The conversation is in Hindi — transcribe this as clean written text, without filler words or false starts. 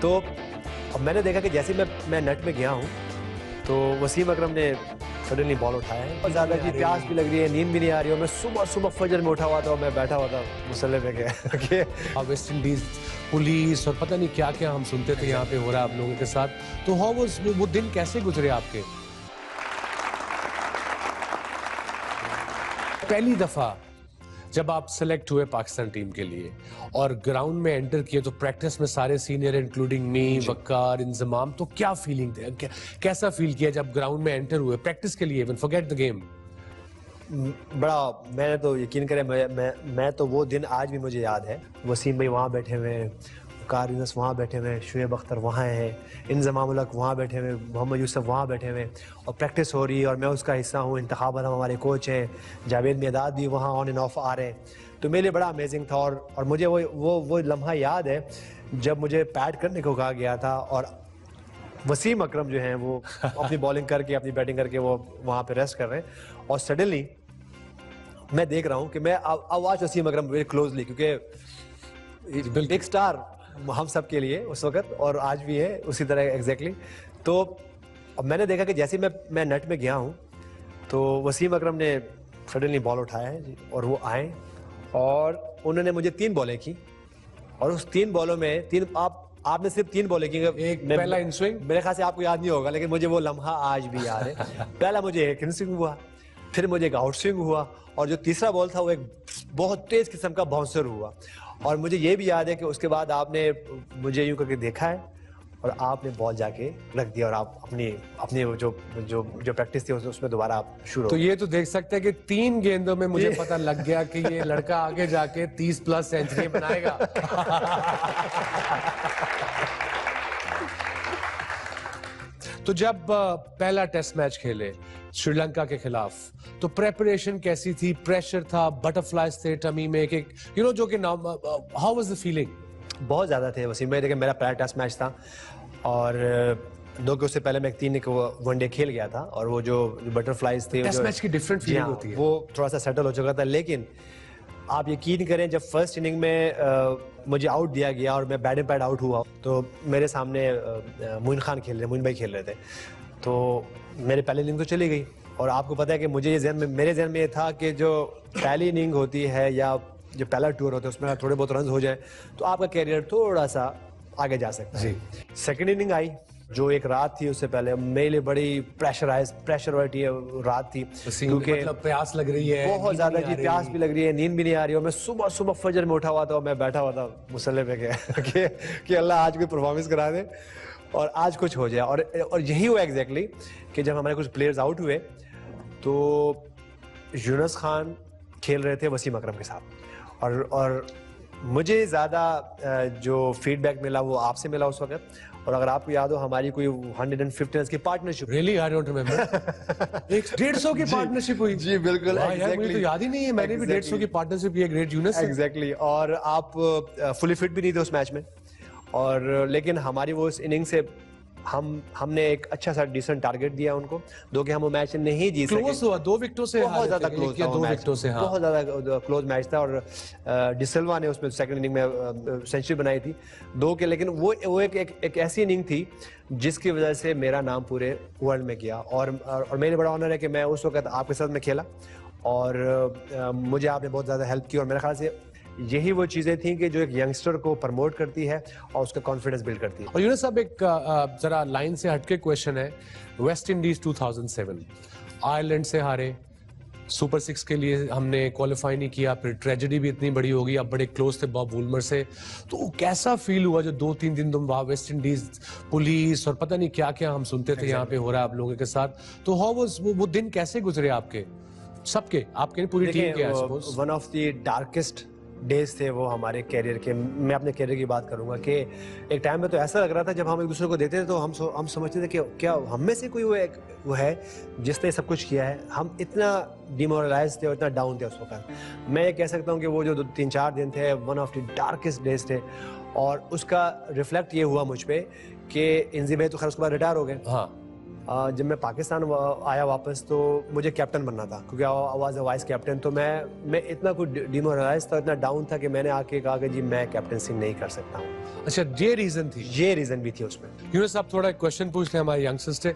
तो अब मैंने देखा कि जैसे मैं नेट में गया हूँ तो वसीम अकरम ने सडनली बॉल उठाया है। बहुत ज़्यादा जी प्यास भी लग रही है, नींद भी नहीं आ रही है। मैं सुबह सुबह फजर में उठा हुआ था और मैं बैठा हुआ था मुसल्ले पे के वेस्ट इंडीज पुलिस और पता नहीं क्या क्या हम सुनते थे यहाँ पे हो रहा है आप लोगों के साथ। तो हाउ वाज वो दिन कैसे गुजरे आपके? पहली दफा जब आप सेलेक्ट हुए पाकिस्तान टीम के लिए और ग्राउंड में एंटर किए तो प्रैक्टिस में सारे सीनियर इंक्लूडिंग मी, वक्कार, इंजमाम, तो क्या फीलिंग थे? कैसा फील किया जब ग्राउंड में एंटर हुए प्रैक्टिस के लिए, इवन फॉरगेट द गेम? बड़ा, मैंने तो यकीन करें, मैं तो वो दिन आज भी मुझे याद है। वसीम भाई वहाँ बैठे हुए हैं, कार यूनस वहाँ बैठे हुए हैं, शुएब अख्तर वहाँ हैं, इंजमाम उल हक वहाँ बैठे हुए, मोहम्मद यूसुफ वहाँ बैठे हुए और प्रैक्टिस हो रही है और मैं उसका हिस्सा हूँ। इंतखाब हम हमारे कोच हैं, जावेद मियादाद भी वहाँ ऑन एंड ऑफ आ रहे हैं। तो मेरे लिए बड़ा अमेजिंग था और मुझे वो लम्हा याद है जब मुझे पैड करने को कहा गया था और वसीम अकरम जो हैं वो अपनी बॉलिंग करके अपनी बैटिंग करके वो वहाँ पे रेस्ट कर रहे हैं और सडनली मैं देख रहा हूँ कि मैं आवाज वसीम अकरम वेरी क्लोजली, क्योंकि बिग स्टार हम सब के लिए उस वक्त और आज भी है उसी तरह एग्जैक्टली। तो अब मैंने देखा कि जैसे मैं नेट में गया हूँ तो वसीम अकरम ने सडनली बॉल उठाया है और वो आए और उन्होंने मुझे 3 बॉलें की और उस 3 बॉलों में आपने सिर्फ 3 बॉलें की। एक पहला इन स्विंग मेरे ख्याल से आपको याद नहीं होगा, लेकिन मुझे वो लम्हा आज भी याद है। पहला मुझे एक इन स्विंग हुआ, फिर मुझे एक आउट स्विंग हुआ और जो तीसरा बॉल था वो एक बहुत तेज किस्म का बाउंसर हुआ। और मुझे ये भी याद है कि उसके बाद आपने मुझे यूं करके देखा है और आपने बॉल जाके रख दिया और आप अपनी जो प्रैक्टिस थी उसमें दोबारा आप शुरू। तो ये तो देख सकते हैं कि 3 गेंदों में मुझे पता लग गया कि ये लड़का आगे जाके 30+ सेंचुरी बनाएगा। तो जब पहला टेस्ट मैच खेले श्रीलंका के खिलाफ तो प्रेपरेशन कैसी थी? प्रेशर था, बटरफ्लाइज थे टमी में, एक जो कि नाम, हाउ वाज द फीलिंग? बहुत ज़्यादा थे वसीम भाई। देखिए मेरा पहला टेस्ट मैच था और उससे पहले मैं 3 वनडे खेल गया था और वो जो बटरफ्लाइज थे, टेस्ट मैच की डिफरेंट फीलिंग होती है, वो थोड़ा सा सेटल हो चुका था। लेकिन आप यकीन करें जब फर्स्ट इनिंग में मुझे आउट दिया गया और मैं बैटिंग पैड आउट हुआ तो मेरे सामने मोइन भाई खेल रहे थे। तो मेरे पहली इनिंग तो चली गई और आपको पता है कि मेरे जहन में ये था कि जो पहली इनिंग होती है या जो पहला टूर होता है उसमें थोड़े बहुत रन हो जाए तो आपका कैरियर थोड़ा सा आगे जा सकता है। सेकंड इनिंग आई जो एक रात थी, उससे पहले मेरे लिए बड़ी प्रेशर वाली रात थी क्योंकि मतलब प्यास लग रही है, बहुत ज्यादा जी प्यास भी लग रही है, नींद भी नहीं आ रही है और मैं सुबह सुबह फजर में उठा हुआ था और मैं बैठा हुआ था मुसल्ले पे कि अल्लाह आज कोई परफॉर्मेंस करा दे और आज कुछ हो जाए। और यही हुआ एग्जैक्टली कि जब हमारे कुछ प्लेयर्स आउट हुए तो यूनुस खान खेल रहे थे वसीम अकरम के साथ और मुझे ज़्यादा जो फीडबैक मिला वो आपसे मिला उस वक्त। और अगर आपको याद हो हमारी कोई 150 रन की partnership, really I don't remember, 150 की पार्टनरशिप हुई जी, बिल्कुल मुझे तो याद ही नहीं है, मैंने भी 150 की पार्टनरशिप की, ग्रेट यूनुस एग्जैक्टली। और आप फुली फिट भी नहीं थे उस मैच में और लेकिन हमारी वो उस इनिंग से हमने एक अच्छा सा डिसेंट टारगेट दिया उनको, दो कि हम वो मैच नहीं जीत सके। क्लोज हुआ, 2 विकेटों से, बहुत ज्यादा क्लोज था, 2 विकेटों से, हाँ, बहुत ज्यादा क्लोज मैच था और डिसिल्वा ने उसमें सेकंड इनिंग में सेंचुरी बनाई थी 2 के। लेकिन वो एक ऐसी इनिंग थी जिसकी वजह से मेरा नाम पूरे वर्ल्ड में किया और मेरे बड़ा ऑनर है कि मैं उस वक्त आपके साथ में खेला और मुझे आपने बहुत ज्यादा हेल्प की और मेरे ख्याल से यही वो चीजें थी कि जो एक यंगस्टर को प्रमोट करती है और उसका कॉन्फिडेंस बिल्ड करती है। और यूनुस साहब एक जरा लाइन से हटके क्वेश्चन है, वेस्ट इंडीज 2007 आयरलैंड से हारे, सुपर 6 के लिए हमने क्वालिफाई नहीं किया, फिर ट्रेजेडी भी इतनी बड़ी हो गई, आप बड़े क्लोज थे बॉब वुलमर से, तो कैसा फील हुआ जो 2-3 दिन तुम वहां वेस्ट इंडीज पुलिस और पता नहीं क्या क्या हम सुनते थे यहाँ पे हो रहा है आप लोगों के साथ? तो हाउ वाज वो दिन कैसे गुजरे आपके सबके, आपके पूरी टीम के? One of the darkest days थे वो हमारे कैरियर के। मैं अपने कैरियर की बात करूंगा कि एक टाइम में तो ऐसा लग रहा था जब हम एक दूसरे को देते थे तो हम समझते थे कि क्या हम में से कोई वो है जिसने सब कुछ किया है। हम इतना डिमोरलाइज थे और इतना डाउन थे उस वक्त। मैं ये कह सकता हूँ कि वो जो 3-4 दिन थे one of the darkest days थे और उसका रिफ्लेक्ट ये हुआ मुझ पर कि इंजी भाई तो खैर उसके बाद रिटायर हो गए। हाँ, जब मैं पाकिस्तान आया वापस तो मुझे कैप्टन बनना था क्योंकि I was a vice captain. तो मैं इतना कुछ डिमोरलाइज था, इतना डाउन था कि मैंने आके कहा कि जी मैं कैप्टनसी नहीं कर सकता हूँ। अच्छा, ये रीजन थी। ये रीजन भी थी उसमें। यूनुस साहब, थोड़ा एक क्वेश्चन पूछ लें हमारे यंगस्टर्स से।